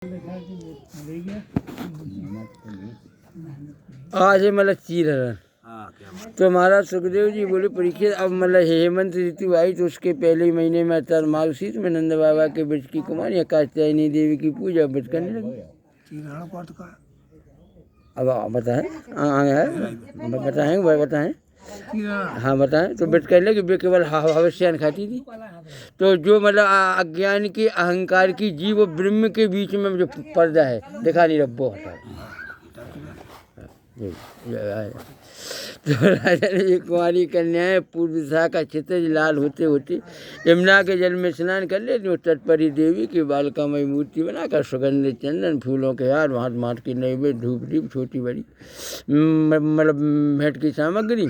आज है मतलब चीरहरण। तो महाराज सुखदेव जी बोले परीक्षित, अब मतलब हेमंत ऋतु आई तो उसके पहले महीने में अर्थात मार्गशीर्ष में नंद बाबा के ब्रज की कुमारी कात्यायनी देवी की पूजा व्रत करने लगी। अब बताएं बताएं हाँ बताएं। तो व्रत करने लगी, वे केवल हवस्यान खाती थी। तो जो मतलब अज्ञान की अहंकार की जीव ब्रह्म के बीच में जो पर्दा है दिखा नहीं रब्बो होता है। तो राजा ने एक कुमारी कन्याएं पूर्व दिशा का चित्र लाल होते होते यमुना के जल में स्नान कर लेती। वो तट पर ही देवी की बालकामयी मूर्ति बनाकर सुगंधित चंदन फूलों के हार भांत भांत की नैवेद्य धूप दीप छोटी बड़ी मतलब भेंट की सामग्री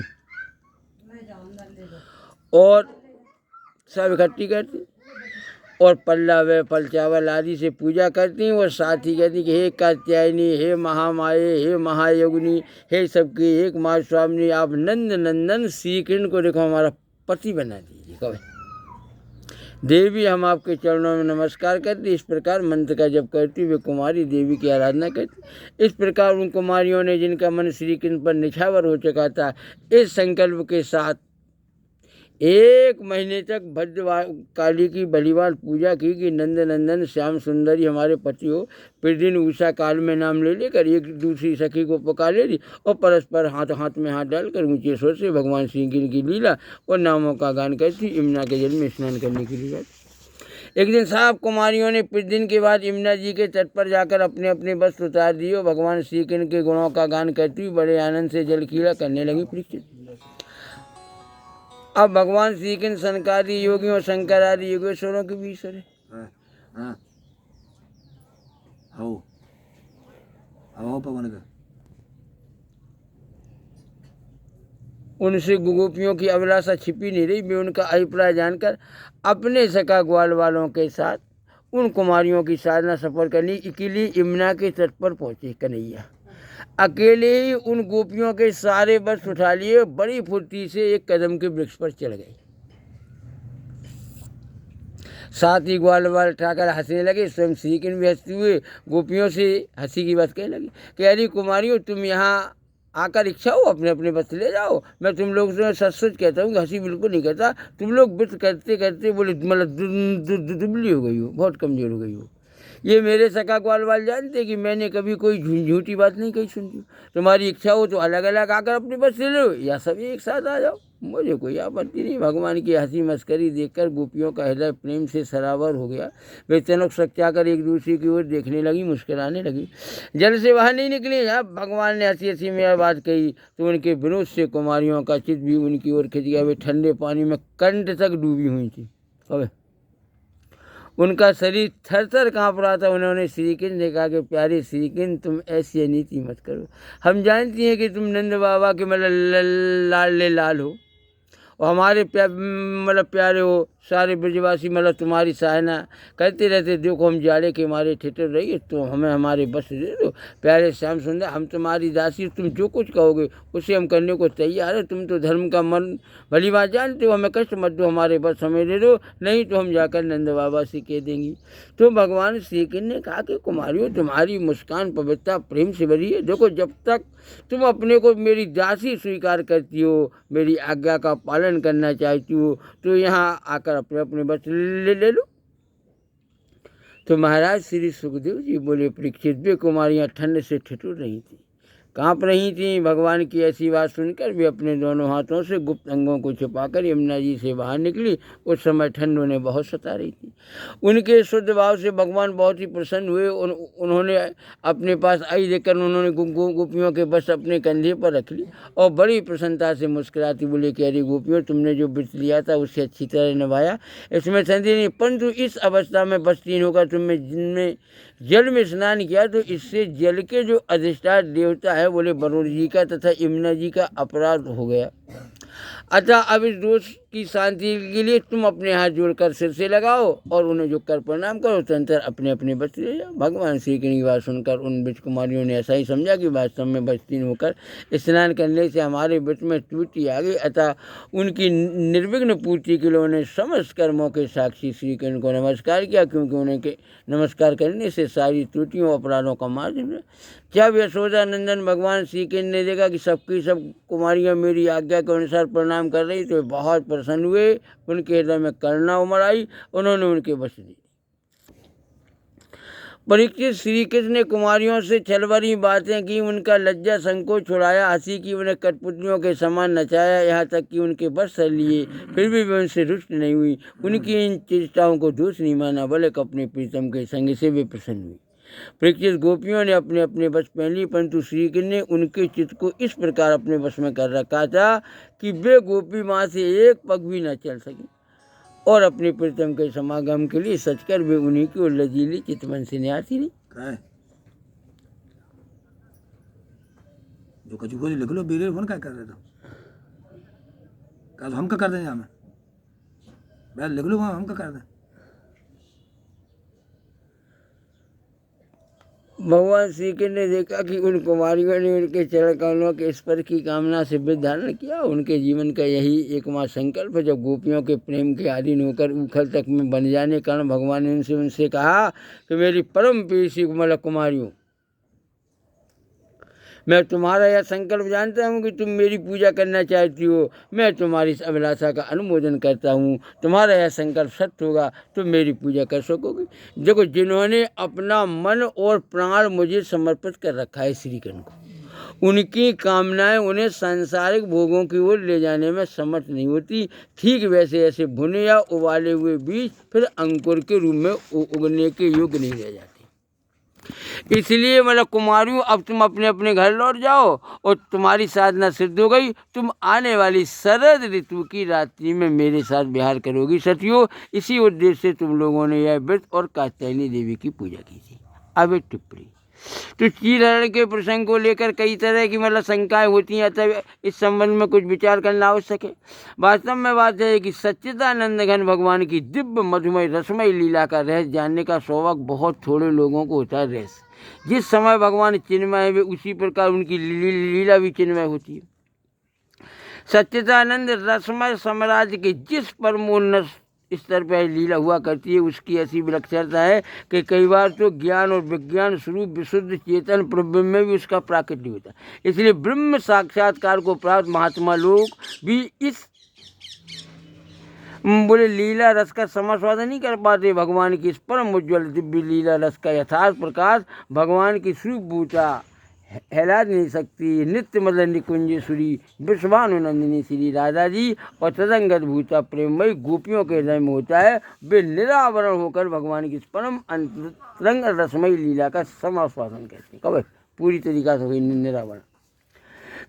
और सब इकट्ठी करती और पल्ला व फल चावल आदि से पूजा करती हैं। और साथ ही कहती कि हे कात्यायनी, हे महामाये, हे महायोगिनी, हे सबकी एक माँ स्वामिनी, आप नंद नंदन श्री कृष्ण को देखो हमारा पति बना दीजिए। कब देवी हम आपके चरणों में नमस्कार करती। इस प्रकार मंत्र का जप करती वे कुमारी देवी की आराधना करती। इस प्रकार उन कुमारियों ने जिनका मन श्री कृष्ण पर निछावर हो चुका था, इस संकल्प के साथ 1 महीने तक भद्र काली की बलिवान पूजा की कि नंद नंदन श्याम सुंदरी हमारे पति हो। प्रतिदिन उषा काल में नाम ले लेकर एक दूसरी सखी को पुकार ली और परस्पर हाथ हाथ में हाथ डालकर ऊंचे स्वर से भगवान श्री कृष्ण की लीला और नामों का गान करती यमुना के जल में स्नान करने के लिए जाती। एक दिन सब कुमारियों ने प्रतिदिन के बाद यमुना जी के तट पर जाकर अपने अपने वस्त्र उतार दिए और भगवान श्री कृष्ण के गुणों का गान करती बड़े आनंद से जल क्रीड़ा करने लगी। परीक्षित, अब भगवान श्री कृष्ण सनकादि योगियों और शंकर आदि योगेश्वरों के भी ईश्वर है। उनसे गोपियों की अभिलाषा छिपी नहीं रही। वे उनका अभिप्राय जानकर अपने सखा ग्वाल वालों के साथ उन कुमारियों की साधना सफल करने के लिए यमुना के तट पर पहुंचे। कन्हैया अकेले ही उन गोपियों के सारे वस्त्र उठा लिए, बड़ी फुर्ती से एक कदम के वृक्ष पर चढ़ गए। साथ ही ग्वाल वाल उठाकर हंसने लगे। स्वयं श्री कृष्ण भी हंसते हुए गोपियों से हंसी की बात कहने लगे कि अरे कुमारियों, तुम यहाँ आकर इच्छा हो अपने अपने वस्त्र ले जाओ। मैं तुम लोग से सच सच कहता हूँ, हंसी बिल्कुल नहीं कहता। तुम लोग व्रत करते करते बोले मतलब दुबली हो गई हो, बहुत कमजोर हो गई हो। ये मेरे सखा ग्वाल वाल जानते कि मैंने कभी कोई झूठी बात नहीं कही सुनती। तुम्हारी इच्छा हो तो अलग अलग आकर अपने बस ले लो या सभी एक साथ आ जाओ, मुझे कोई आपत्ति नहीं। भगवान की हंसी मस्करी देखकर गोपियों का हृदय प्रेम से सरावर हो गया। वे तनक सच्चाकर एक दूसरे की ओर देखने लगी, मुस्कुराने लगी। जल से बाहर नहीं निकली। जब भगवान ने हंसी हंसी में बात कही तो उनके विनोद से कुमारियों का चित्त भी उनकी ओर खिंच गया। वे ठंडे पानी में कंठ तक डूबी हुई थी। अब उनका शरीर थर थर काँप रहा था। उन्होंने श्री कृष्ण ने कहा कि प्यारे श्री कृष्ण, तुम ऐसी अनीति मत करो। हम जानती हैं कि तुम नंद बाबा के मतलब लाडले लाल हो और हमारे मतलब प्यारे हो। सारे ब्रजवासी मतलब तुम्हारी सहायता करते रहते। देखो हम जाड़े के मारे ठिठुर रही है, तो हमें हमारे बस दे दो। प्यारे श्याम सुंदर, हम तुम्हारी दासी, तुम जो कुछ कहोगे उसे हम करने को तैयार है। तुम तो धर्म का मन भली बात जानते हो। हमें कष्ट मत दो, हमारे बस हमें दे दो, नहीं तो हम जाकर नंद बाबा से कह देंगी। तो भगवान श्री कृष्ण ने कहा कि कुमारियों, तुम्हारी मुस्कान पवित्रता प्रेम से भरी है। देखो जब तक तुम अपने को मेरी दासी स्वीकार करती हो, मेरी आज्ञा का पालन करना चाहती हो, तो यहाँ आकर अपने अपने बस ले लो। तो महाराज श्री सुखदेव जी बोले परीक्षित, वे कुमारियाँ ठंड से ठिठुर रही थी, काँप रही थी। भगवान की ऐसी बात सुनकर वे अपने दोनों हाथों से गुप्त अंगों को छिपाकर यमुना जी से बाहर निकली। उस समय ठंड उन्हें बहुत सता रही थी। उनके शुद्ध भाव से भगवान बहुत ही प्रसन्न हुए। उन्होंने अपने पास आई देखकर उन्होंने गोपियों के बस अपने कंधे पर रख ली और बड़ी प्रसन्नता से मुस्कुराती बोले कि अरे गोपियों, तुमने जो व्रत लिया था उससे अच्छी तरह निभाया, इसमें संदेह नहीं। परंतु इस अवस्था में बस्तीन होकर तुमने जिनमें जल में स्नान किया तो इससे जल के जो अधिष्ठान देवता है बोले वरुण जी का तथा यमुना जी का अपराध हो गया। अतः अब इस दोष की शांति के लिए तुम अपने हाथ जोड़कर सिर से लगाओ और उन्हें झुककर प्रणाम करो, तदनंतर अपने अपने बस ले जाओ। भगवान श्री कृष्ण की बात सुनकर उन ब्रज कुमारियों ने ऐसा ही समझा कि वास्तव में बस्तीन होकर स्नान करने से हमारे व्रत में त्रुटि आ गई, अतः उनकी निर्विघ्न पूर्ति के लिए उन्हें समस्त कर्मों के साक्षी श्री कृष्ण को नमस्कार किया, क्योंकि उन्हें के नमस्कार करने से सारी त्रुटियों अपराधों का मार्जन है। जब यशोदा नंदन भगवान श्री कृष्ण ने देखा कि सबकी सब कुमारियाँ मेरी आज्ञा के अनुसार प्रणाम कर रही तो बहुत प्रसन्न हुए, उनके हृदय में करुणा उमड़ आई, उन्होंने उनके वश दी। परीक्षित, श्री कृष्ण ने कुमारियों से छलवरी बातें की, उनका लज्जा संकोच छुड़ाया, हंसी की, उन्हें कठपुतलियों के समान नचाया, यहाँ तक कि उनके वश कर लिए, फिर भी वे उनसे रुष्ट नहीं हुई। उनकी इन चेष्टाओं को दोष नहीं माना, बल्कि अपने प्रीतम के संग से वे प्रसन्न हुई। परीक्षित, गोपियों ने अपने अपने वश पहन ली, परंतु श्री कृष्ण ने उनके चित्त को इस प्रकार अपने वश में कर रखा था कि वे गोपी माँ से एक पग भी न चल सकी, और अपने प्रीतम के समागम के लिए सचकर वे उन्हीं की ओर लजीली चितवन से न्यासी नहीं। जो कछु को लिख लो बीरे फोन क्या कर रहे तो हम क्या कर दें हमें भाई लिख लो हम क्या कर दें। भगवान श्री कृष्ण ने देखा कि उन कुमारियों ने उनके चरण कमलों के स्पर्श की कामना से वृद्ध धारण किया। उनके जीवन का यही एकमात्र संकल्प है। जब गोपियों के प्रेम के अधीन होकर उखल तक में बन जाने के कारण भगवान ने उनसे कहा कि मेरी परम प्रिय मतलब कुमारियों, मैं तुम्हारा यह संकल्प जानता हूँ कि तुम मेरी पूजा करना चाहती हो। मैं तुम्हारी इस अभिलाषा का अनुमोदन करता हूँ। तुम्हारा यह संकल्प सत्य होगा, तुम मेरी पूजा कर सकोगे। देखो, जिन्होंने अपना मन और प्राण मुझे समर्पित कर रखा है श्री कृष्ण को, उनकी कामनाएं उन्हें सांसारिक भोगों की ओर ले जाने में समर्थ नहीं होती। ठीक वैसे ऐसे भुने या उबाले हुए बीज फिर अंकुर के रूप में उगने के योग्य नहीं रह जाते। इसलिए मतलब कुमारियों, अब तुम अपने अपने घर लौट जाओ और तुम्हारी साधना सिद्ध हो गई। तुम आने वाली शरद ऋतु की रात्रि में मेरे साथ विहार करोगी। सतियों, इसी उद्देश्य से तुम लोगों ने यह व्रत और कात्यायनी देवी की पूजा की थी। अब एक टिप्पणी। तो चीरहरण के प्रसंग को लेकर कई तरह की मतलब शंकाएं होती हैं, अतः इस संबंध में कुछ विचार करना आवश्यक है। वास्तव में बात है कि सच्चिदानंद घन भगवान की दिव्य मधुमय रसमय लीला का रहस्य जानने का सौभाग्य बहुत थोड़े लोगों को होता है। रहस्य जिस समय भगवान चिन्मय है, वे उसी प्रकार उनकी लीला भी चिन्मय होती है। सच्चिदानंद रसमय साम्राज्य के जिस परमोन्नत स्तर पर लीला हुआ करती है, उसकी ऐसी विलक्षणता है कि कई बार तो ज्ञान और विज्ञान स्वरूप विशुद्ध चेतन प्रब्रह्म में भी उसका प्राकट्य होता है। इसलिए ब्रह्म साक्षात्कार को प्राप्त महात्मा लोग भी इस बोले लीला रस का समास्वादन नहीं कर पाते। भगवान की इस परम उज्ज्वल दिव्य लीला रस का यथार्थ प्रकाश भगवान की स्वरूप भूता हिला नहीं सकती। नित्य मतलब निकुंजेश्वरी विश्वानुनंदिनी श्री राधा जी और तदंगत भूता प्रेममयी गोपियों के हृदय में होता है। वे निरावरण होकर भगवान की परम अंतरंग रसमयी लीला का समास्वादन करते हैं। कब पूरी तरीका से हुई निरावरण।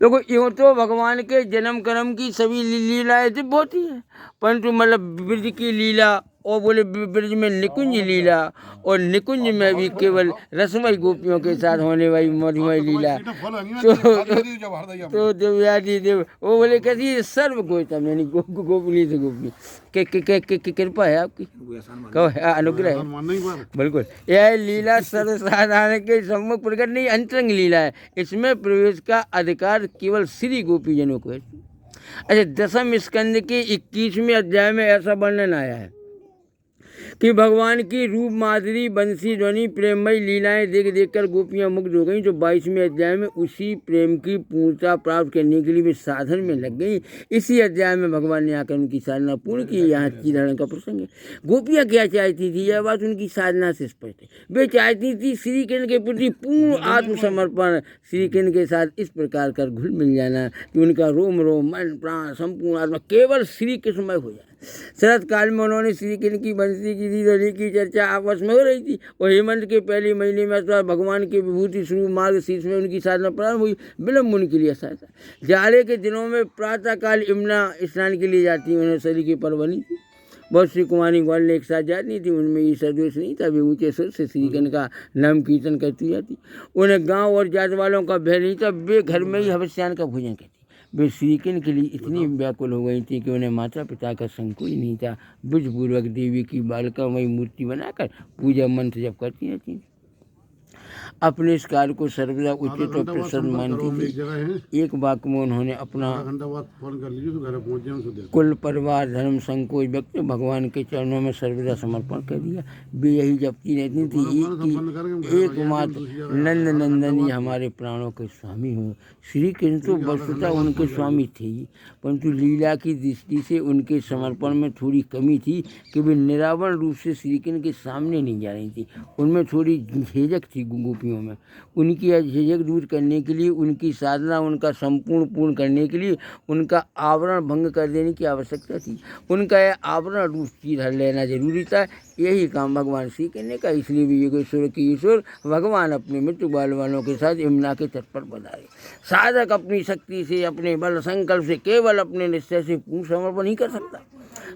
देखो, यूँ तो भगवान के जन्म कर्म की सभी लीलाएँ दिव्य होती हैं, परंतु मतलब ब्रज की लीला और बोले ब्रज में निकुंज लीला, और निकुंज में भी केवल रसमय गोपियों के साथ होने वाली मधुमय लीला। तो देवयानी देव वो बोले कैसी सर्व गोतम यानी गोपनी से गोपनी के कृपा है आपकी, कहो अनुग्रह है। बिल्कुल, यह लीला सर्वसाधारण के सम्मुख प्रकट नहीं, अंतरंग लीला है। इसमें प्रवेश का अधिकार केवल श्री गोपीजनों को है। अच्छा, दसम स्कंद के 21वें अध्याय में ऐसा वर्णन आया है कि भगवान की रूप माधुरी बंसी ध्वनि प्रेममयी लीलाएं देख देखकर गोपियां मुग्ध हो गईं। तो 22वें अध्याय में उसी प्रेम की पूर्णता प्राप्त करने के लिए वे साधन में लग गईं। इसी अध्याय में भगवान ने आकर उनकी साधना पूर्ण की। यहाँ चीरहरण का प्रसंग है। गोपियां क्या चाहती थी, यह बात उनकी साधना से स्पष्ट है। वे चाहती थी श्री कृष्ण के प्रति पूर्ण आत्मसमर्पण, श्री कृष्ण के साथ इस प्रकार कर घुल मिल जाना कि उनका रोम रोम मन प्राण संपूर्ण आत्मा केवल श्री कृष्णमय हो जाए। शरद काल में उन्होंने श्री कृष्ण की बंसी की ध्वनि की चर्चा आपस में हो रही थी और हेमंत के पहले महीने में अथवा भगवान के विभूति स्वरूप मार्ग शीर्ष में उनकी साधना प्रारंभ हुई। विलम्ब उनके लिए सहायता। जाड़े के दिनों में प्रातः काल यमुना स्नान के लिए जाती, उन्हें शरीर की परवनी थी। बहुत सी कुमारी ग्वाल एक साथ जाती थी, उनमें ये सदोष नहीं था। वे ऊँचे सुर से श्री कृष्ण का नाम कीर्तन करती जाती। उन्हें गाँव और जात वालों का भय नहीं था। वे घर में ही हवस्यान का भोजन करती। वे श्रीकृष्ण के लिए इतनी व्याकुल हो गई थी कि उन्हें माता पिता का संकोच नहीं था। बुझपूर्वक देवी की बालिकामयी मूर्ति बनाकर पूजा मंत्र जप करती रहती। अपने इस कार्य को सर्वदा उचित और प्रसन्न मानती थी। एक वाक्य में उन्होंने अपना कुल परिवार धर्म संकोच व्यक्त भगवान के चरणों में सर्वदा समर्पण कर दिया। वे यही जपती रहती थी एकमात्र नंद नंदनी हमारे प्राणों के स्वामी हो। श्री कृष्ण तो वस्तुतः उनके स्वामी थे ही, परंतु लीला की दृष्टि से उनके समर्पण में थोड़ी कमी थी कि वे निरावरण रूप से श्री कृष्ण के सामने नहीं जा रही थी। उनमें थोड़ी झिझक थी गोपियों में। उनकी यह झिझक दूर करने के लिए, उनकी साधना उनका संपूर्ण पूर्ण करने के लिए उनका आवरण भंग कर देने की आवश्यकता थी। उनका यह आवरण रूप धर लेना जरूरी था। यही काम भगवान श्री कृष्ण का, इसलिए भी योगेश्वर के ईश्वर भगवान अपने मित्र बाल वालों के साथ यमुना के तट पर पधारे। साधक अपनी शक्ति से, अपने बल संकल्प से, केवल अपने निश्चय से पूर्ण समर्पण नहीं कर सकता।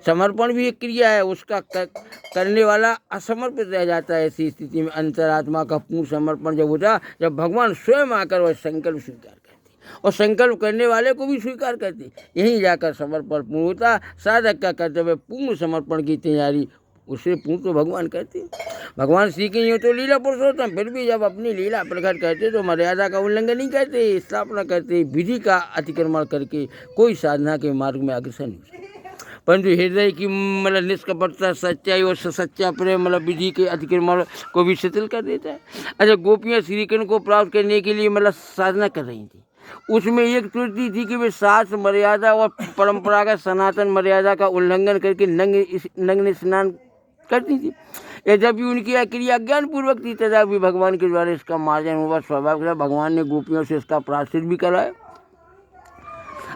समर्पण भी एक क्रिया है, उसका करने वाला असमर्पित रह जाता है। ऐसी स्थिति में अंतरात्मा का पूर्ण समर्पण जब होता, जब भगवान स्वयं आकर वह संकल्प स्वीकार करते और संकल्प करने वाले को भी स्वीकार करते, यहीं जाकर समर्पण पूर्ण होता। साधक का कर्तव्य पूर्ण समर्पण की तैयारी, उसे पूर्ण तो भगवान करते। भगवान श्री कृष्ण तो लीला पुरुषोत्तम, फिर भी जब अपनी लीला प्रकट करते तो मर्यादा का उल्लंघन नहीं करते, स्थापना करते, विधि का अतिक्रमण करके कोई साधना के मार्ग में अग्रसर नहीं होते। परंतु हृदय की मतलब निष्कपटता, सच्चाई और सच्चा प्रेम मतलब विधि के अतिक्रमण को भी शिथिल कर देता है। अच्छा, गोपियाँ श्री कृष्ण को प्राप्त करने के लिए मतलब साधना कर रही थी। उसमें एक त्रुटि थी कि वे शास्त्र मर्यादा और परंपरागत सनातन मर्यादा का उल्लंघन करके नग्न स्नान करती थी। यद्यपि उनकी यह क्रिया ज्ञानपूर्वक थी, तथापि भगवान के द्वारा इसका मार्जन हुआ स्वाभाविक था। भगवान ने गोपियों से इसका प्रायश्चित भी कराया।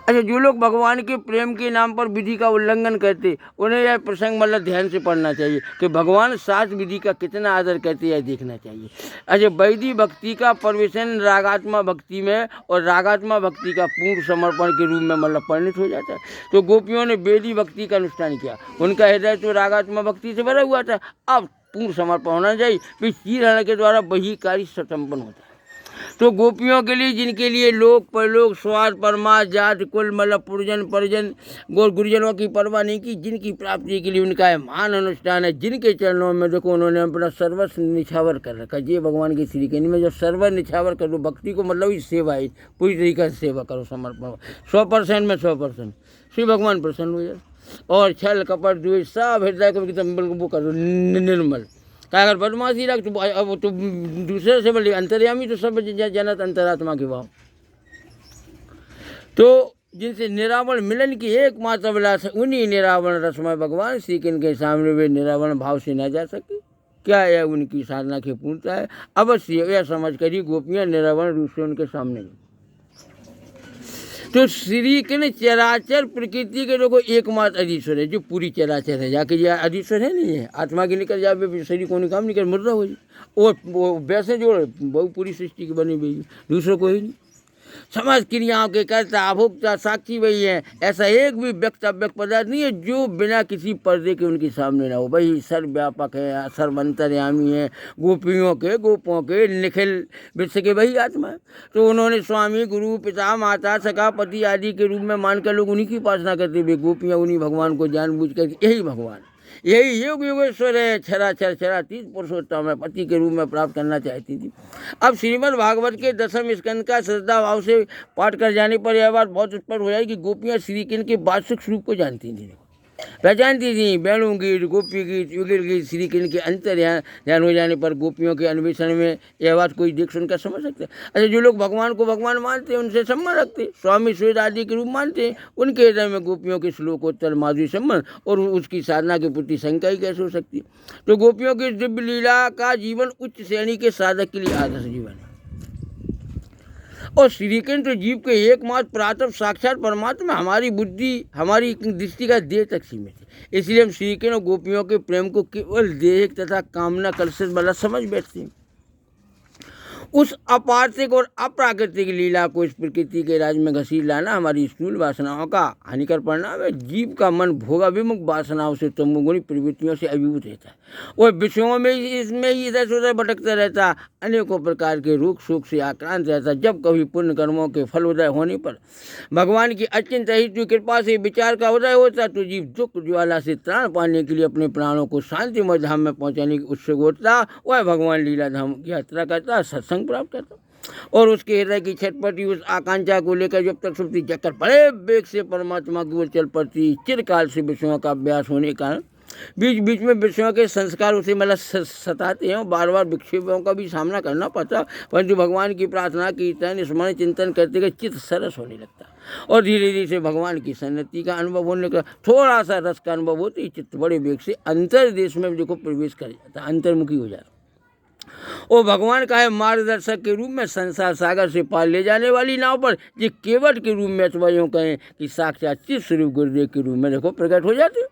अच्छा, जो लोग भगवान के प्रेम के नाम पर विधि का उल्लंघन करते, उन्हें यह प्रसंग मतलब ध्यान से पढ़ना चाहिए कि भगवान शास्त्र विधि का कितना आदर करते हैं, देखना चाहिए। अच्छा, वैदिक भक्ति का प्रवेशन रागात्मा भक्ति में और रागात्मा भक्ति का पूर्ण समर्पण के रूप में मतलब परिणत हो जाता है। तो गोपियों ने वैदिक भक्ति का अनुष्ठान किया, उनका हृदय तो रागात्मा भक्ति से भरा हुआ था। अब पूर्ण समर्पण होना चाहिए, फिर चीर के द्वारा वही कार्य संपन्न होता है। तो गोपियों के लिए, जिनके लिए लोक परलोक स्वार्थ परमार्थ जात कुल मतलब पुरजन परिजन गुरुजनों की परवाह नहीं की, जिनकी प्राप्ति के लिए उनका है महान अनुष्ठान है, जिनके चरणों में देखो उन्होंने अपना सर्वस्व निछावर कर रखा। ये भगवान की श्री कृष्ण में जब सर्वस्व निछावर करो, भक्ति को मतलब ही सेवा है, पूरी तरीके से सेवा करो, समर्पण 100% में 100%, श्री भगवान प्रसन्न हो जाए। और छल कपट द्वेष सब हृदय को एकदम वो करो निर्मल। क्या अगर बदमाशी रख तो अब तो दूसरे से बोले अंतर्यामी तो सब जनत अंतरात्मा के भाव। तो जिनसे निरावरण मिलन की एकमात्र अभिलाष है, उन्हीं निरावरण रसमय भगवान श्री कृष्ण के सामने वे निरावरण भाव से न जा सके। क्या यह उनकी साधना की पूर्णता है? अवश्य यह समझ कर ही गोपियाँ निरावरण रूप से उनके सामने गई। तो श्री कृष्ण चराचर प्रकृति के लोगों एकमात्र अधीश्वर है, जो पूरी चराचर है। जाके यह अधीश्वर है नहीं है, आत्मा की निकल जाए शरीर को काम नहीं कर मुर्दा हो जाए। और वो वैसे जो बहु पूरी सृष्टि की बनी हुई, दूसरों को ही नहीं। समस्त क्रियाओं के कर्ता अभोक्ता साक्षी वही है। ऐसा एक भी व्यक्त अव्यक्त पदार्थ नहीं है जो बिना किसी पर्दे के उनके सामने ना हो। वही सर्वव्यापक है, सर्वंतर्यामी है, गोपियों के गोपों के निखिल विश्व के वही आत्मा है। तो उन्होंने स्वामी गुरु पिता माता सखा पति आदि के रूप में मानकर लोग उन्हीं की उपासना करते हुए गोपियाँ उन्हीं भगवान को जानबूझ कर, यही भगवान, यही योग योगेश्वर है, चराचर चरातीत पुरुषोत्तम है, पति के रूप में प्राप्त करना चाहती थी। अब श्रीमद् भागवत के 10वें स्कंद का श्रद्धा भाव से पाठ कर जाने पर यह बात बहुत स्पष्ट हो जाएगी कि गोपियाँ श्री कृष्ण के वास्तविक स्वरूप को जानती थी, पहचानती थी। वेणु गीत, गोपी गीत, युगल गीत, श्री कृष्ण के अंतर ध्यान हो जाने पर गोपियों के अन्वेषण में यह बात कोई देख सुनकर समझ सकते। अच्छा, जो लोग भगवान को भगवान मानते हैं, उनसे सम्मान रखते, स्वामी स्वेद आदि के रूप मानते हैं, उनके हृदय में गोपियों के श्लोकोत्तर माधुरी सम्मान और उसकी साधना के प्रति शंका ही कैसे हो सकती है। तो गोपियों की दिव्य लीला का जीवन उच्च श्रेणी के साधक के लिए आदर्श जीवन है। और श्री कृष्ण तो जीव के एकमात्र प्रातः साक्षात परमात्मा, हमारी बुद्धि हमारी दृष्टि का देह तक सीमित है। इसलिए हम श्री कृष्ण और गोपियों के प्रेम को केवल देह तथा कामना कलुषित वाला समझ बैठते हैं। उस अपार्थिक और अप्राकृतिक लीला को इस प्रकृति के राज में घसीट लाना हमारी स्थूल वासनाओं का हानिकर परिणाम है। जीव का मन भोगाभिमुख वासनाओं से तमोगुणी प्रवृत्तियों से अभिभूत रहता है। वह विषयों में इसमें ही इधर से उधर भटकता रहता है, अनेकों प्रकार के रोग शोक से आक्रांत रहता है। जब कभी पुण्य कर्मों के फल उदय होने पर भगवान की अत्यंत अहित कृपा से विचार का उदय होता तो जीव दुख ज्वाला से त्राण पाने के लिए अपने प्राणों को शांतिमय धाम में पहुंचाने की उत्सुक होता। वह भगवान लीला धाम की यात्रा करता, सत्संग प्राप्त करता और उसके हृदय की छटपटी उस आकांक्षा को लेकर जब तक सुप्ति चक्कर बड़े वेग से परमात्मा की ओर चल पड़ती। चिरकाल से विषयों का अभ्यास होने के कारण बीच बीच में विषयों के संस्कार उसे मतलब सताते हैं, बार बार विक्षेपों का भी सामना करना पड़ता। परंतु भगवान की प्रार्थना कीर्तन स्मरण चिंतन करते गए चित्त सरस होने लगता और धीरे धीरे से भगवान की सन्नति का अनुभव होने का थोड़ा सा रस का अनुभव होती, चित्त बड़े वेग से अंतर देश में देखो प्रवेश कर जाता, अंतर्मुखी हो जाता। वो भगवान का है मार्गदर्शक के रूप में संसार सागर से पार ले जाने वाली नाव पर ये केवट के रूप में अथवा यूँ कहें कि साक्षात चित स्वरूप गुरुदेव के रूप में देखो प्रकट हो जाते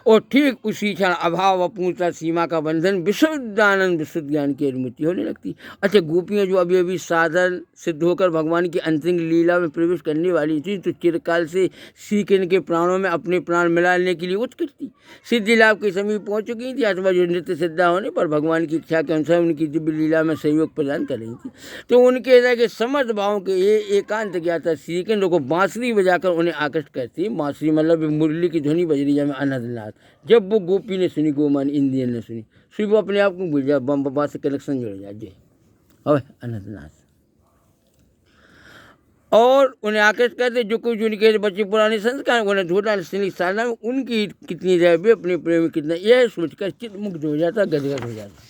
और ठीक उसी क्षण अभाव अपूर्णता सीमा का बंधन विशुद्ध आनंद विशुद्ध ज्ञान की अनुमति होने लगती। अच्छा, गोपियाँ जो अभी अभी साधन सिद्ध होकर भगवान की अंतिम लीला में प्रवेश करने वाली थी तो चिरकाल से श्री कृष्ण के प्राणों में अपने प्राण मिलाने के लिए उत्कट थी, सिद्धि लाभ के समीप पहुँच चुकी थी अथवा जो नित्य सिद्धा होने पर भगवान की इच्छा के अनुसार उनकी दिव्य लीला में सहयोग प्रदान कर रही थी। तो उनके हृदय के समस्त भावों के एकांत ज्ञाता श्री कृष्ण को बांसुरी बजाकर उन्हें आकर्षित करती। बांसुरी मतलब मुरली की ध्वनि बज रही है अनंतनाथ। जब वो गोपी ने सुनी, गोमान इंद्रियन ने सुनी, फिर वो अपने आप को भूल जाए, बम बाबा से कनेक्शन जुड़ जाए जय अब अनंतनाथ और उन्हें आकर्षित करते। जो कुछ उनके बच्चे पुराने संस्कार उन्हें धोटा साधना में उनकी कितनी रह अपने प्रेम में कितना, यह सोचकर चित्त मुक्त हो जाता, गदगद हो जाता।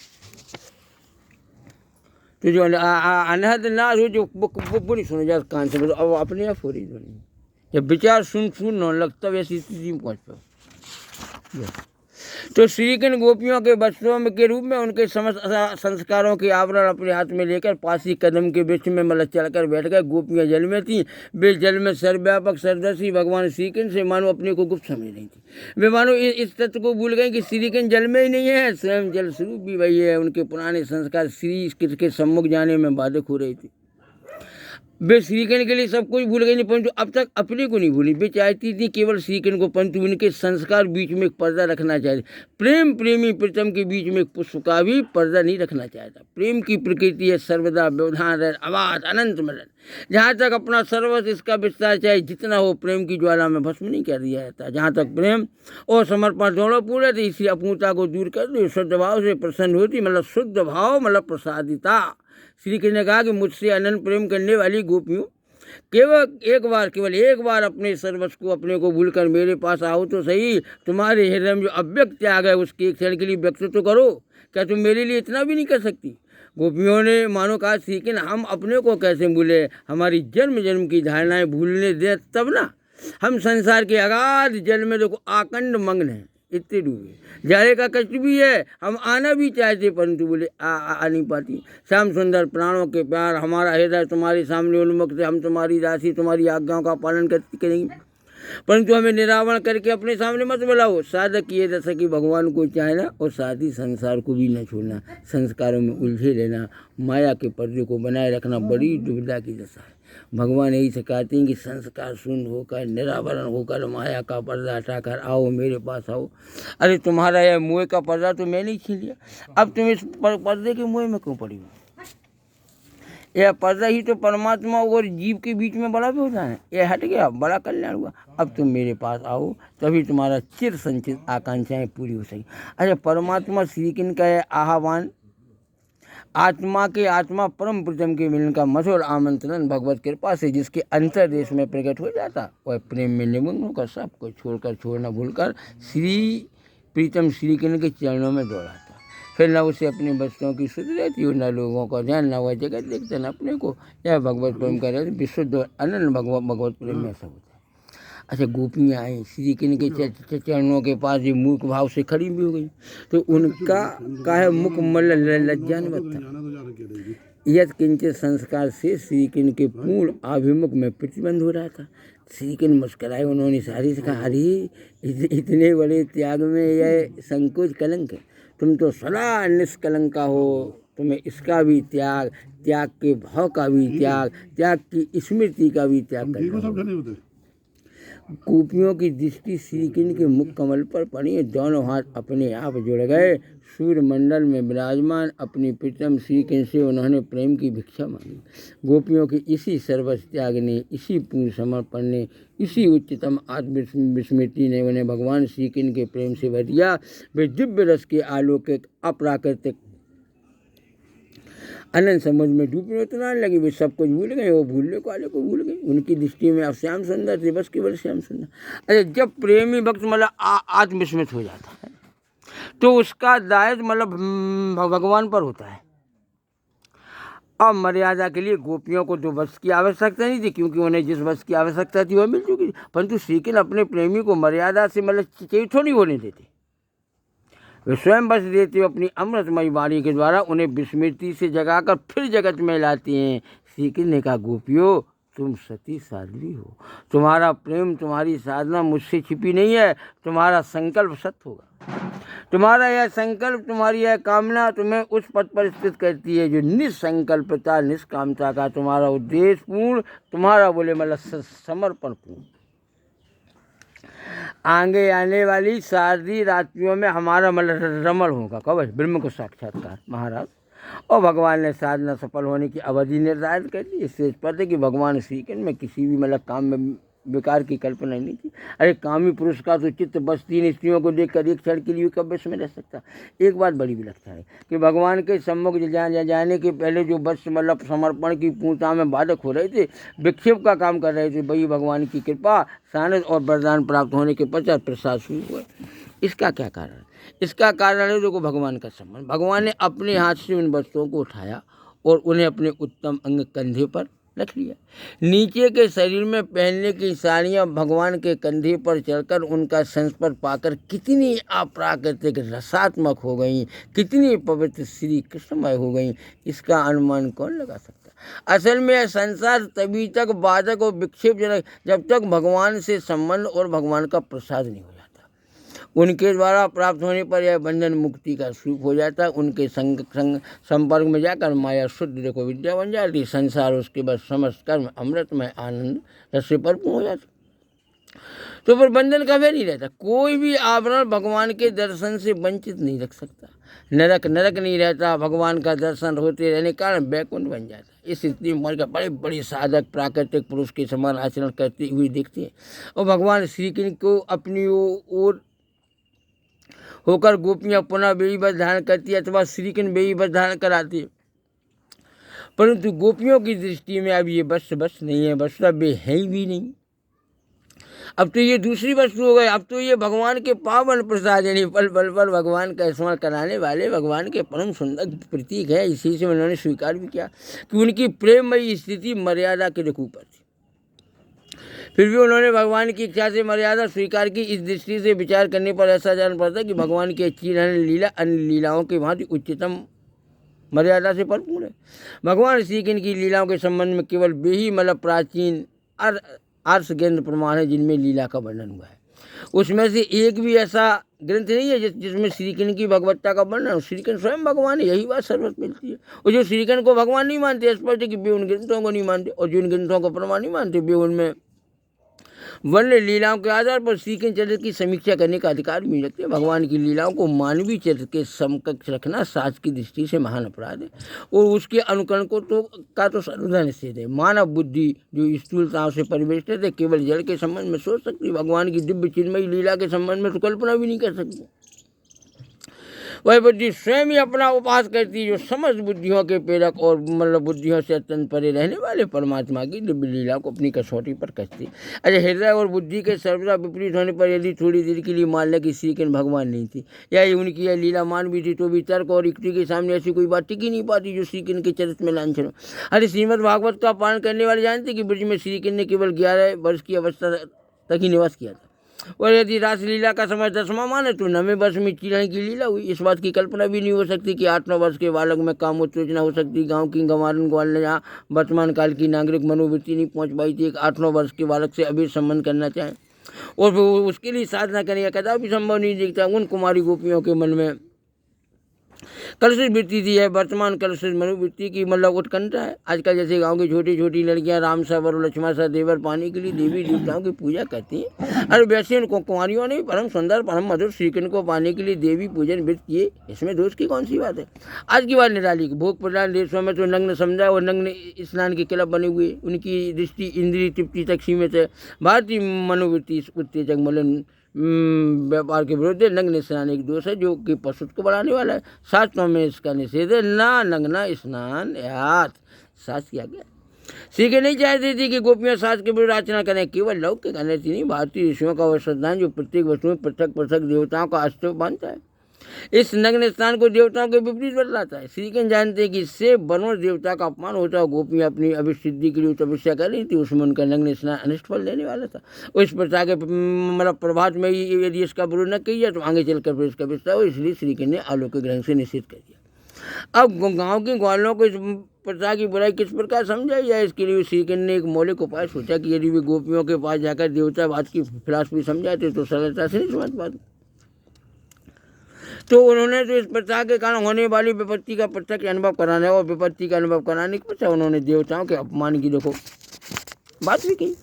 तो जो अनंतनाथ हो जो वो नहीं सुना जाता कान से, अब अपने आप हो रही ध्वनि जब विचार सुन होने लगता वैसी स्थिति में पहुँच पाओ। तो श्री कृष्ण गोपियों के बच्चों के रूप में उनके समस्त संस्कारों के आवरण अपने हाथ में लेकर पासी कदम के वृक्ष में मतलब चढ़कर बैठ गए। गोपियाँ जल में थीं, वे जल में सर्वव्यापक सर्वदर्शी भगवान श्री कृष्ण से मानो अपने को गुप्त समझ रही थी। वे मानो इस तत्व को भूल गए कि श्री कृष्ण जल में ही नहीं है, स्वयं जल स्वरूप भी वही है। उनके पुराने संस्कार श्री कृष्ण के सम्मुख जाने में बाधक हो रही थी। वे श्री कृष्ण के लिए सब कुछ भूल गई नहीं, परंतु अब तक अपने को नहीं भूली। वे चाहती थी केवल श्री कृष्ण को, परंतु उनके संस्कार बीच में एक पर्दा रखना चाहते। प्रेम प्रेमी प्रीतम के बीच में एक पुष्प का भी पर्दा नहीं रखना चाहता। प्रेम की प्रकृति है सर्वदा व्यवधान अबाध अनंत मदन, जहाँ तक अपना सर्वस्व इसका विस्तार चाहे जितना हो, प्रेम की ज्वाला में भस्म नहीं कर दिया जाता। जहाँ तक प्रेम और समर्पण दोनों पूरे थे, इसी अपूर्णता को दूर कर दो, शुद्ध भाव से प्रसन्न होती, मतलब शुद्ध भाव मतलब प्रसादिता। श्री कृष्ण ने कहा कि मुझसे अनंत प्रेम करने वाली गोपियों केवल एक बार अपने सर्वस्व को अपने को भूलकर मेरे पास आओ तो सही। तुम्हारे हृदय में जो अव्यक्त त्याग है उसके एक क्षण के लिए व्यक्त तो करो। क्या तुम मेरे लिए इतना भी नहीं कर सकती? गोपियों ने मानो कहा श्री कृष्ण हम अपने को कैसे भूले, हमारी जन्म जन्म की धारणाएं भूलने दे तब ना। हम संसार के अगाध जल में देखो आकंड मग्न हैं, इतने डूबे। जाने का कष्ट भी है, हम आना भी चाहते परंतु बोले आ नहीं पाती। श्याम सुंदर प्राणों के प्यार, हमारा हृदय तुम्हारे सामने उन्मुक्त है। हम तुम्हारी राशि तुम्हारी आज्ञाओं का पालन करेंगे, परंतु हमें निरावरण करके अपने सामने मत बुलाओ। साधक ये दशा कि भगवान को चाहना और साथ ही संसार को भी न छोड़ना, संस्कारों में उलझे रहना, माया के पर्दे को बनाए रखना बड़ी दुविधा की दशा है। भगवान यही सिखाते हैं कि संस्कार शून्य होकर निरावरण होकर माया का पर्दा हटाकर आओ, मेरे पास आओ। अरे तुम्हारा यह मोह का पर्दा तो मैंने ही छीन लिया, अब तुम इस पर्दे के मोह में क्यों पड़ी हो? यह पर्दा ही तो परमात्मा और जीव के बीच में बड़ा व्यवधान है। यह हट गया, बड़ा कल्याण हुआ। अब तुम मेरे पास आओ, तभी तुम्हारा चिर संचित आकांक्षाएं पूरी हो सकें। अच्छा, परमात्मा श्री कृष्ण का यह आह्वान आत्मा के आत्मा परम प्रीतम के मिलन का मधुर आमंत्रण भगवत कृपा से जिसके अंतर्देश में प्रकट हो जाता, वह प्रेम में निमग्न होकर सब कुछ छोड़कर छोड़ना भूलकर श्री प्रीतम श्री कृष्ण के चरणों में दौड़ाता। फिर न उसे अपने बच्चों की सुध रहती हो, न लोगों का ध्यान, न वह जगत देखते, न अपने को। यह भगवत प्रेम का रहते विशुद्ध अनंत भगवत प्रेम में सब होता है। अच्छा, गोपियाँ आई श्री कृष्ण के चरणों के पास ये मूर्ख भाव से खड़ी भी हो गई, तो उनका काहे मुख लज्जान्वित था। यद किंचित संस्कार से श्री कृष्ण के पूर्ण अभिमुख में प्रतिबंध हो रहा था। श्री कृष्ण मुस्कराए, उन्होंने सारी से कहा, अरे इतने बड़े त्याग में यह संकोच कलंक है। तुम तो सदा निष्कलंका हो, तुम्हें इसका भी त्याग, त्याग के भाव का भी त्याग, त्याग की स्मृति का भी त्याग करना होगा। गोपियों की दृष्टि श्रीकृष्ण के मुख कमल पर पड़ी, दोनों हाथ अपने आप जुड़ गए। सूर्य मंडल में विराजमान अपनी प्रीतम श्रीकृष्ण से उन्होंने प्रेम की भिक्षा मांगी। गोपियों की इसी सर्वस्व त्याग ने, इसी पूर्ण समर्पण ने, इसी उच्चतम आत्मविस्मृति ने उन्हें भगवान श्रीकृष्ण के प्रेम से भर दिया। वे दिव्य रस के अलौकिक अप्राकृतिक अनंत समुद्र में डूबने उतरने लगे। वे सब कुछ भूल गए, वो भूलने वाले को भूल गए। उनकी दृष्टि में अब श्याम सुंदर थे, बस केवल श्याम सुंदर। अरे जब प्रेमी भक्त मतलब आत्मविस्मृत हो जाता है तो उसका दायित्व मतलब भगवान पर होता है। अब मर्यादा के लिए गोपियों को तो वश की आवश्यकता नहीं थी, क्योंकि उन्हें जिस वश की आवश्यकता थी वह मिल चुकी थी। परंतु श्रीकृष्ण अपने प्रेमी को मर्यादा से मतलब चिड़चिड़ नहीं होने देते। वे स्वयं बस देते अपनी अमृतमयी वाणी के द्वारा उन्हें विस्मृति से जगाकर फिर जगत में लाती हैं। श्रीकृष्ण ने कहा, गोपियों तुम सती साध्वी हो, तुम्हारा प्रेम, तुम्हारी साधना मुझसे छिपी नहीं है। तुम्हारा संकल्प सत्य होगा। तुम्हारा यह संकल्प, तुम्हारी यह कामना तुम्हें उस पद पर स्थित करती है जो निसंकल्पता निष्कामता का तुम्हारा उद्देश्य पूर्ण, तुम्हारा बोले मतलब समर्पण पूर्ण। आगे आने वाली शारदीय रात्रियों में हमारा मतलब रमण होगा। कब? ब्रह्म को साक्षात्कार महाराज। और भगवान ने साधना सफल होने की अवधि निर्धारित कर दी। इससे स्पष्ट है कि भगवान श्रीकृष्ण में किसी भी मतलब काम में विकार की कल्पना नहीं थी। अरे कामी पुरुष का तो चित्त बस 3 स्त्रियों को देखकर एक क्षण के लिए कब में रह सकता। एक बात बड़ी विलक्षण है कि भगवान के सम्मुख जाने के पहले जो बस मतलब समर्पण की पूर्णता में बाधक हो रहे थे, विक्षेप का काम कर रहे थे, वही भगवान की कृपा सानस और वरदान प्राप्त होने के पश्चात प्रसाद शुरू हुए। इसका क्या कारण है? इसका कारण है देखो भगवान का संबंध। भगवान ने अपने हाथ से उन वस्तुओं को उठाया और उन्हें अपने उत्तम अंग कंधे पर रख लिया। नीचे के शरीर में पहनने की साड़ियाँ भगवान के कंधे पर चढ़कर उनका संस्पर्श पाकर कितनी अप्राकृतिक रसात्मक हो गई, कितनी पवित्र श्री कृष्णमय हो गई, इसका अनुमान कौन लगा सकता। असल में यह संसार तभी तक बाधक और विक्षेपजनक जब तक भगवान से संबंध और भगवान का प्रसाद नहीं हो जाता। उनके द्वारा प्राप्त होने पर यह बंधन मुक्ति का स्वरूप हो जाता है। उनके संपर्क में जाकर माया शुद्ध देखो विद्या बन जाती। संसार उसके बाद समस्त कर्म अमृतमय आनंद रस से परिपूर्ण हो जाता। तो फिर बंधन कभी नहीं रहता। कोई भी आवरण भगवान के दर्शन से वंचित नहीं रख सकता। नरक नहीं रहता। भगवान का दर्शन होते रहने के कारण वैकुंठ बन जाता। इस स्थिति में बड़े बड़े साधक प्राकृतिक पुरुष के समान आचरण करते हुए दिखते हैं और भगवान श्री कृष्ण को अपनी ओर होकर गोपियाँ पुनः बेईबस धारण करती है अथवा श्रीकृष्ण बेईबस धारण कराती है। परंतु गोपियों की दृष्टि में अब ये बस नहीं है, बस वे है ही भी नहीं। अब तो ये दूसरी वस्तु हो गई। अब तो ये भगवान के पावन प्रसाद यानी पल पल पर भगवान का स्मरण कराने वाले भगवान के परम सुंदर प्रतीक है। इसी से उन्होंने स्वीकार भी किया कि उनकी प्रेममयी स्थिति मर्यादा के ऊपर थी। फिर भी उन्होंने भगवान की इच्छा से मर्यादा स्वीकार की। इस दृष्टि से विचार करने पर ऐसा जान पड़ता कि भगवान की अच्छी लीला अन्य लीलाओं की भांति उच्चतम मर्यादा से भरपूर है। भगवान श्री कृष्ण की लीलाओं के संबंध में केवल वे ही मतलब प्राचीन आर्ष ग्रंथ प्रमाण है जिनमें लीला का वर्णन हुआ है। उसमें से एक भी ऐसा ग्रंथ नहीं है जिसमें श्री कृष्ण की भगवत्ता का वर्णन। श्री कृष्ण स्वयं भगवान है, यही बात सर्वत्र मिलती है। और जो श्री कृष्ण को भगवान नहीं मानते, स्पष्ट है कि वे उन ग्रंथों को नहीं मानते, और जिन ग्रंथों को प्रमाण नहीं मानते वे उनमें वर्ण लीलाओं के आधार पर श्री कृष्ण चरित्र की समीक्षा करने का अधिकार भी रखते हैं। भगवान की लीलाओं को मानवीय चरित्र के समकक्ष रखना शास्त्र की दृष्टि से महान अपराध है और उसके अनुकरण को तो सर्वदा निषेध है। मानव बुद्धि जो स्थूलताओं से परिवेष्टित है केवल जड़ के संबंध में सोच सकती, भगवान की दिव्य चिन्मयी लीला के संबंध में तो कल्पना भी नहीं कर सकती। वह बुद्धि स्वयं ही अपना उपास करती जो समस्त बुद्धियों के प्रेरक और मतलब बुद्धियों से अत्यंत परे रहने वाले परमात्मा की दिव्य लीला को अपनी कसौटी पर कसती। अच्छा, हृदय और बुद्धि के सर्वदा विपरीत होने पर यदि थोड़ी देर के लिए मान लें कि श्री कृष्ण भगवान नहीं थी या उनकी यह लीला मान भी थी, तो भी तर्क और युक्ति के सामने ऐसी कोई बात टिक ही नहीं पाती जो श्री कृष्ण के चरित्र में लांछन हो। अरे श्रीमद् भागवत का पालन करने वाले जानते कि ब्रज में श्री कृष्ण ने केवल 11 वर्ष की अवस्था तक ही निवास किया था। और यदि रासलीला का समय 10वां माने तो 9वें वर्ष में चिड़ाई की लीला हुई। इस बात की कल्पना भी नहीं हो सकती कि 8-9 वर्ष के बालक में काम उत्तेजना हो सकती। गांव की गंवारन ग्वाल ने जहाँ वर्तमान काल की नागरिक मनोवृत्ति नहीं पहुंच पाई थी, एक 8-9 वर्ष के बालक से अभी संबंध करना चाहें और उसके लिए साधना करने का कदापि संभव नहीं दिखता। उन कुमारी गोपियों के मन में कलुषित वृत्ति दी है वर्तमान कलुषित मनोवृत्ति की मतलब उत्कंठा है। आजकल जैसे गांव की छोटी छोटी लड़कियां राम सा वर लक्ष्मण सा देवर पाने के लिए देवी देवताओं की पूजा करती हैं। अरे वैसे उनको कुंवारियों ने परम सुंदर परम मधुर श्रीकृष्ण को पाने के लिए देवी पूजन व्रत किए, इसमें दोष की कौन सी बात है। आज की बात निराली की, भोग प्रधान देशों में तो नग्न समझा और नग्न स्नान के क्लब बने हुए, उनकी दृष्टि इंद्रिय तृप्ति तक सीमित है। भारतीय मनोवृत्ति उत्तेजक मलन व्यापार के विरुद्ध नग्न स्नान एक दोष है जो कि पशुत्व को बढ़ाने वाला है। शास्त्रों में इसका निषेध है, ना नग्ना स्नान यात शास्त्र किया गया। सीखे नहीं चाहती थी कि गोपियां शास्त्र के विरुद्ध आचरण करें, केवल लौकिक अनैति नहीं, भारतीय ऋषियों का वह श्रद्धान जो प्रत्येक वस्तु में पृथक पृथक देवताओं का अस्तित्व मानता है, इस नग्न स्थान को देवताओं के विपरीत बदलाता है। श्रीकृष्ण जानते हैं कि इससे वरुण देवता का अपमान होता है। गोपियां अपनी अभिसिद्धि के लिए तपस्या कर रही थी, उसमें उनका नग्न स्नान अनिष्ट फल देने वाला था। उस प्रथा के मतलब प्रभात में ही यदि इसका विरोध न किया तो आगे चलकर फिर इसका विस्तार हो, इसलिए श्रीकृष्ण ने अलौकिक ग्रहण से निषेध कर दिया। अब गाँव के ग्वालों को इस प्रथा की बुराई किस प्रकार समझाई जाए, इसके लिए श्रीकृष्ण ने एक मौलिक उपाय सोचा कि यदि वे गोपियों के पास जाकर देवतावाद की फिलॉसफी समझाते तो सरलता से नहीं समझ पाते। तो उन्होंने तो इस प्रथा के कारण होने वाली विपत्ति का प्रत्यक्ष अनुभव कराने और विपत्ति का अनुभव कराने के पश्चात उन्होंने देवताओं के अपमान की देखो बात भी की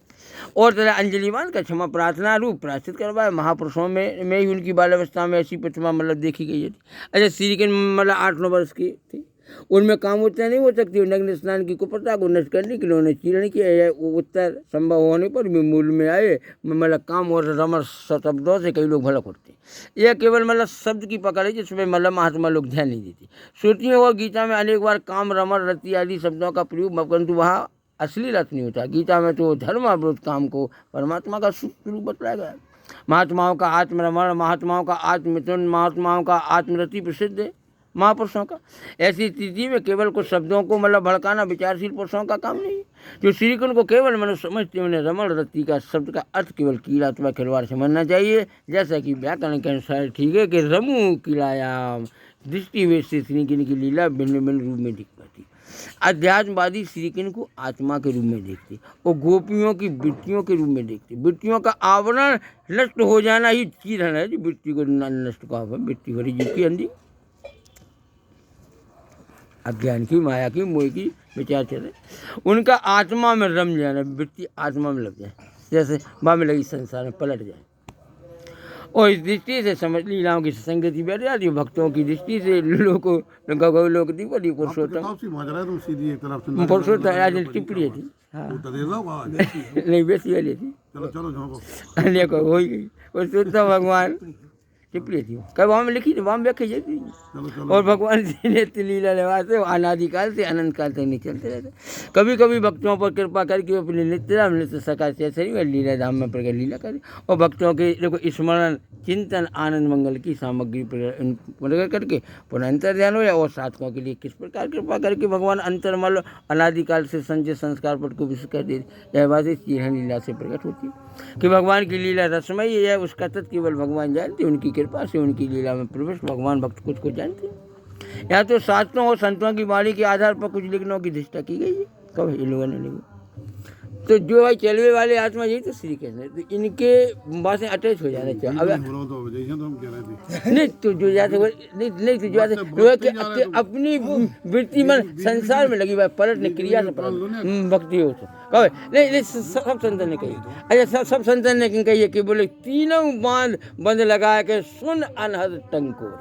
और तरह अंजलिवान का क्षमा प्रार्थना रूप प्राश्चित करवाया। महापुरुषों में ही उनकी बाल्यावस्था में ऐसी प्रतिमा मतलब देखी गई है। अच्छा श्रीकृष्ण मतलब 8-9 वर्ष की थी, उनमें काम उत्तर नहीं हो सकती। नग्न स्नान की कुप्रथा को नष्ट करने के लिए उन्होंने चीर्ण किया है। उत्तर संभव होने पर भी मूल में आए मतलब काम और रमण शब्दों से कई लोग भलक उठते। यह केवल मतलब शब्द की पकड़ है जिसमें मतलब महात्मा लोग ध्यान नहीं देते। श्रुतियों और गीता में अनेक बार काम रमण रति आदि शब्दों का प्रयोग, परंतु वहाँ असली अर्थ नहीं होता। गीता में तो धर्मावृत काम को परमात्मा का स्वरूप बताया गया। महात्माओं का आत्मरमण, महात्माओं का आत्ममिथुन, महात्माओं का आत्मरति प्रसिद्ध है महापुरुषों का। ऐसी स्थिति में केवल कुछ शब्दों को मतलब भड़काना विचारशील पुरुषों का काम नहीं है, जो श्रीकृष्ण को केवल मनुष्य समझते उन्हें रमण रति का शब्द का अर्थ केवल कीड़ा अथवा खिलवाड़ समझना चाहिए। जैसा कि व्याकरण के अनुसार ठीक है कि रमु किलायाम दृष्टि वे से श्रीकृष्ण की लीला भिन्न भिन्न रूप में दिख पाती। अध्यात्मवादी श्रीकृष्ण को आत्मा के रूप में देखते और गोपियों की वृत्तियों के रूप में देखते। वृत्तियों का आवरण नष्ट हो जाना ही चीरण है जो वृत्ति को नष्ट का वृत्ति हो रही जीव की अंधी अज्ञान की माया की मोह की विचार चले, उनका आत्मा में रम जाना, वृत्ति आत्मा में लग जाए, जैसे बाँ में लगी संसार में पलट जाए। और इस दृष्टि से समझ लीलाओं की संगति बैठ जाती है। भक्तों की दृष्टि से लोग पुरुषोत्तम आज टिप्पणी थी, हाँ नहीं बेसी वाली थी, अन्य को हो ही गई पुरुषोत्तम भगवान टिप्पणी थी, कई वहाँ में लिखी थी, वहाँ में व्याख्या जाती थी। और भगवान जी ने लीला निवास है अनादिकाल से अनंत काल तक नहीं चलते रहते। कभी कभी भक्तों पर कृपा करके अपने नित्य राम नित्य सका से लीला धाम में प्रकट लीला करे और भक्तों के देखो स्मरण चिंतन आनंद मंगल की सामग्री प्रकट करके पुनः अंतर ध्यान हो जाए। और साधकों के लिए किस प्रकार कृपा करके भगवान अंतर्मल अनादिकाल से संजय संस्कार पट को विश्व कर दे, यह बात इस चीरण लीला से प्रकट होती है कि भगवान की लीला रसमयी है, उसका तत्व केवल भगवान जानते। उनकी कृपा से उनकी लीला में प्रवेश भगवान भक्त कुछ को जानते। यहाँ तो शास्त्रों और संतों की वाणी के आधार पर कुछ लिखनों की दृष्टा की गई है, कब इन लोगों ने लिखी। तो जो भाई चलवे वाले आत्मा यही तो श्री कृष्ण है, तो इनके बात से अटैच हो जाना चाहिए। अब नहीं तो जो जाते नहीं तो जो जाते अपनी वृत्ति मन संसार में लगी भाई पलटने क्रिया से पलट भक्ति हो तो कहे नहीं सब संतन ने कही। अच्छा सब संतन ने कही कि बोले तीनों बंद लगा के सुन अनहद टंकोर,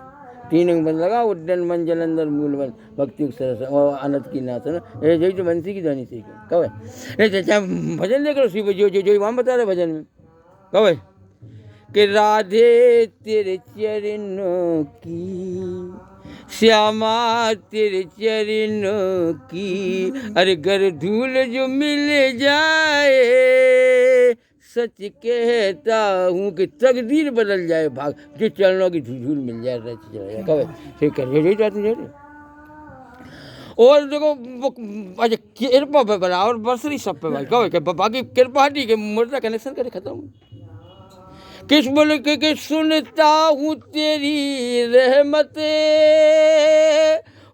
तीनों बंद लगा उड्डन मन जलंधर मूलवन भक्ति सरस और अनंत की नाथ ना यही तो बंसी की ध्वनि से कहे नहीं चाचा भजन लेकर शिव जो वहाँ बता रहे भजन में कहे कि राधे तेरे चरणों की श्यामा तेरे चरणों की, अरे घर धूल जो मिल जाए सच कहता हूँ कि तकदीर बदल जाए, भाग जो चरणों की धूल मिल जाए कहे ठीक कर यही चाहते हैं। और देखो अच्छा कृपा पे बना और बसरी सब पे भाई कहे बाकी कृपा हटी के मुर्दा कनेक्शन करे खत्म। किस बोले कि सुनता हूँ तेरी रहमते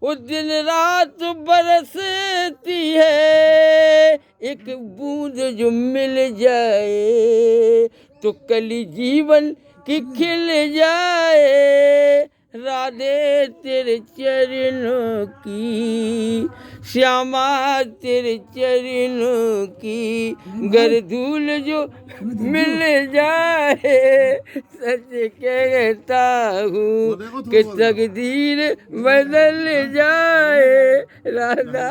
वो दिन रात बरसती है, एक बूंद जो मिल जाए तो कली जीवन की खिल जाए, राधे तेरे चरणों की, श्यामा तेरे चरणों की, गर धूल जो मिल जाए, सच कहता हूँ कि तकदीर बदल जाए, राधा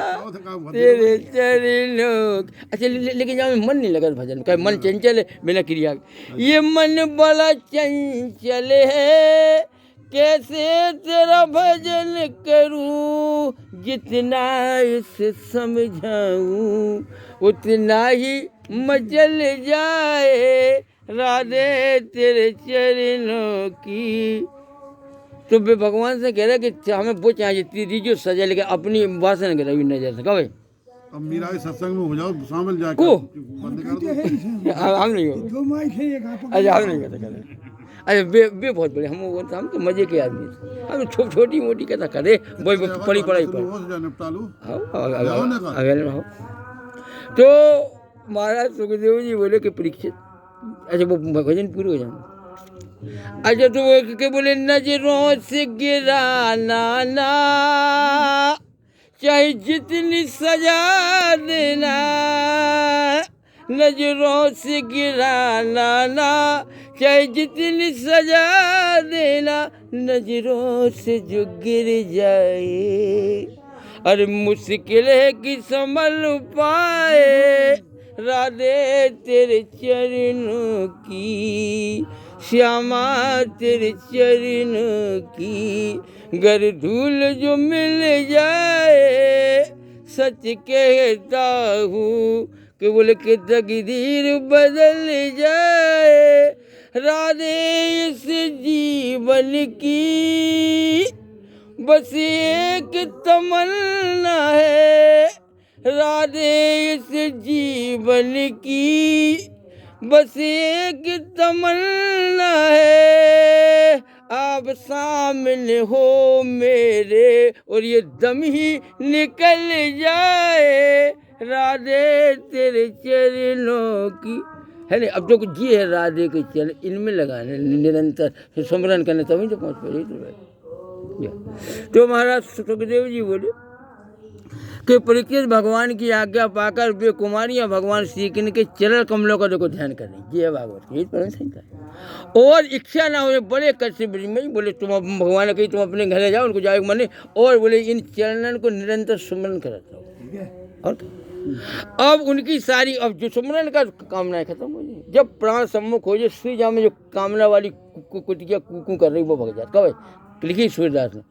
तेरे चरणों। अच्छा लेकिन जहाँ मन नहीं लगा भजन का, मन चंचल है बिना क्रिया के। ये मन बड़ा चंचल है, कैसे तेरा भजन करूं, जितना इसे समझाऊं उतना ही मचल जाए, राधे तेरे चरणों की। तो वे भगवान से कह रहे कि हमें वो चाहिए तेरी जो सजा, लेके अपनी वासना कर रही नजर से। कहे अब मीरा के सत्संग में हो जाओ शामिल जाके को बंद कर दो। हम नहीं हो, अच्छा हम नहीं करते। अरे वे बहुत बड़े, हम तो मजे के आदमी, हम छोटी मोटी कथा करे, वही पड़ी पढ़ाई पर वो से निपटा लो। अवेले रहो। तो महाराज सुखदेव जी बोले कि परीक्षित, अच्छा वो भजन पूरे हो जाए। अच्छा तो वो क्या बोले, नजरों से गिराना ना, चाहे जितनी सजा देना, नजरों से गिराना ना, चाहे जितनी सजा देना, नजरों से जो गिर जाए, अरे मुश्किल है कि संभल पाए, राधे तेरे चरणों की, श्यामा तेरे चरणों की, गर धूल जो मिल जाए, सच कहता हूँ कि बोले कि तकदीर बदल जाए, राधे इस जीवन की बस एक तमन्ना है, राधे इस जीवन की बस एक तमन्ना है, आप सामने हो मेरे और ये दम ही निकल जाए, राधे तेरे चरणों की। है नहीं, अब तो जी है राधे के चरण, इनमें लगाने निरंतर स्मरण करने तभी तो पहुँच पाए। तो महाराज सुखदेव जी बोले कि परीक्षित, भगवान की आज्ञा पाकर वे कुमारियां भगवान श्री कृष्ण के चरण कमलों का देखो ध्यान कर रही। ये भागवत की परम संहिता है। और इच्छा ना हो बड़े कष्ट में बोले तुम भगवान ने कही तुम अपने घर जाओ, उनको जाओ मने, और बोले इन चरणन को निरंतर स्मरण करता हो। और अब उनकी सारी, अब जो स्मरण का कामनाएं खत्म हो जाए, जब प्राण सम्मुख हो जाए, सुई जा में जो कामना वाली कुटिया कूकू कर रही वो भग जाए। कब लिखी सूर्यदास ने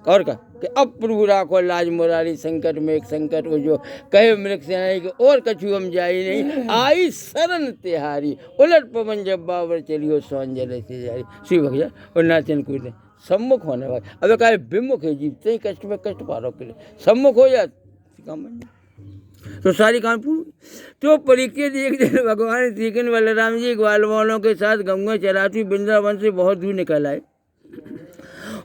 और का कि अब प्रभु राखो लाज मुरारी, संकट में एक संकट हो जो, कहे मृग से नहीं कि और कछु हम जाई नहीं, आई शरण तिहारी, उलट पवन जब बाबर चलियो, सौंजल से जारी, श्री भगजा और नाचन कूदे। सम्मुख होने वाले, अब कहे विमुख है जीव, सही कष्ट में कष्ट पारो के लिए सम्मुख हो जाए काम बन जाए, तो सारी काम पूरी। तो परीक्षित एक दिन भगवान श्री कृष्ण बलराम जी ग्वाल वालों के साथ गंगा चराती वृंदावन से बहुत दूर निकल आए।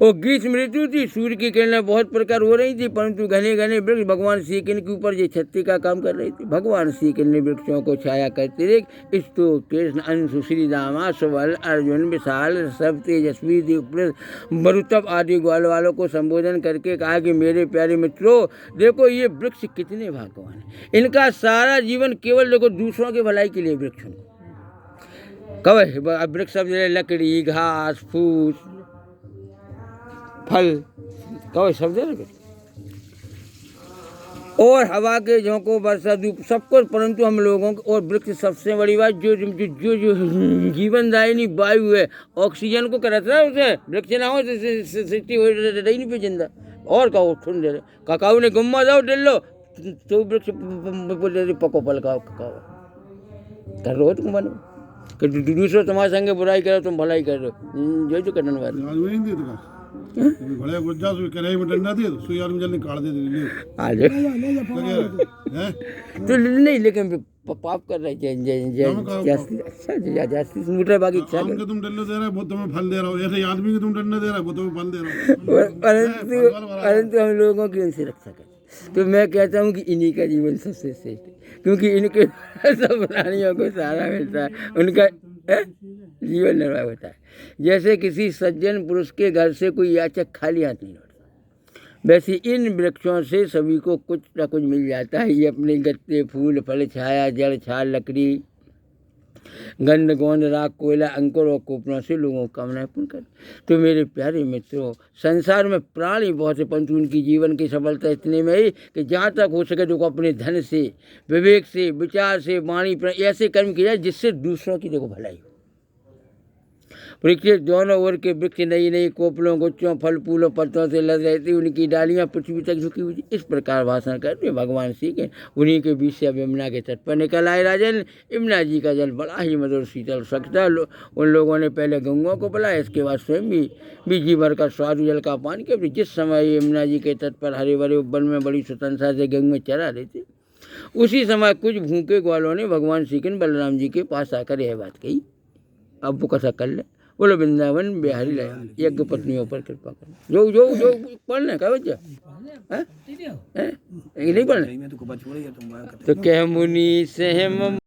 और ग्रीष्म ऋतु थी, सूर्य की किरणें बहुत प्रकार हो रही थी, परंतु घने घने वृक्ष भगवान श्री कृष्ण के ऊपर ये छत्ती का काम कर रही थी। भगवान श्री कृष्ण ने वृक्षों को छाया करते देख स्तु कृष्ण अंशु श्री रामा सुबल अर्जुन विशाल सब तेजस्वी दीपृत मरुतब आदि ग्वाल वालों को संबोधन करके कहा कि मेरे प्यारे मित्रों, देखो ये वृक्ष कितने भाग्यवान हैं, इनका सारा जीवन केवल देखो दूसरों के भलाई के लिए वृक्ष कब वृक्ष सब लकड़ी घास फूस फल कवय शब्द है ना, और हवा के झोंकों वर्षा धूप सब कुछ, परंतु हम लोगों को और वृक्ष सबसे बड़ी बात जो जो जो, जो जीवनदायिनी वायु है, ऑक्सीजन को करता है उसे, वृक्ष ना हो तो सृष्टि हो रही नहीं पे जिंदा। और कहो सुन दे काकाऊ ने गुम्मा जाओ डेल लो तो वृक्ष पको पल का कर रहे हो तुम बनो कि दूसरों तुम्हारे संगे बुराई करो तुम भलाई कर रहे हो, जो करने वाले बड़े गुज्जा सुई करे में डंडा दे सुई आदमी जल्दी काट दे ले आ जाओ तो नहीं, लेकिन पाप कर रहे जास्ती मीटर बाकी इच्छा आम के तुम डंडा दे रहे हो वो तुम्हें फल दे रहा हो, ऐसे आदमी के तुम डंडा दे रहा हो वो तुम्हें फल दे रहा हो, परंतु हम लोगों की उनसे रक्षा कर। तो मैं कहता हूँ कि इन्हीं का जीवन सबसे श्रेष्ठ है, क्योंकि इनके सब प्राणियों को सहारा मिलता है, उनका जीवन निर्वाह होता है। जैसे किसी सज्जन पुरुष के घर से कोई याचक खाली हाथ नहीं लौटता, वैसे इन वृक्षों से सभी को कुछ न कुछ मिल जाता है। ये अपने गत्ते, फूल, फल, छाया, जड़, छाल, लकड़ी, गंध, गोंद, राख, कोयला, अंकुर और कोपरों से लोगों को कामनाएं पूर्ण कर। तो मेरे प्यारे मित्रों, संसार में प्राणी बहुत से, परंतु उनकी जीवन की सफलता इतने में ही कि जहाँ तक हो सके तो अपने धन से, विवेक से, विचार से, वाणी पर ऐसे कर्म किया जाए जिससे दूसरों की देखो भलाई हो। वृक्ष दोनों ओर के वृक्ष नई नई कोपलों, गुच्छों, फल, फूलों, पत्तों से लद रहती, उनकी डालियां पृथ्वी तक झुकी हुई। इस प्रकार भाषण करते भगवान श्री के उन्हीं के बीच से अब यमुना के तट पर निकल आए। राजन, यमुना जी का जल बड़ा ही मधुर शीतल सकता। उन लोगों ने पहले गंगों को बुलाया, इसके बाद स्वयं भी जी भर का स्वादु जल का पान किया। जिस समय यमुना जी के तट पर हरे भरे वन में बड़ी स्वतंत्रता से गंग में चरा रहे थे, उसी समय कुछ भूखे ग्वालों ने भगवान श्री कृष्ण बलराम जी के पास आकर यह बात कही। अब वो कथा कर ले। बोलो वृंदावन बिहारी लाल यज्ञ पत्नियों पर कृपा कर। जो जो जो पढ़ना का बच्चा नहीं पढ़ना मैं तो को बच छोड़े तुम तो कह मुनि से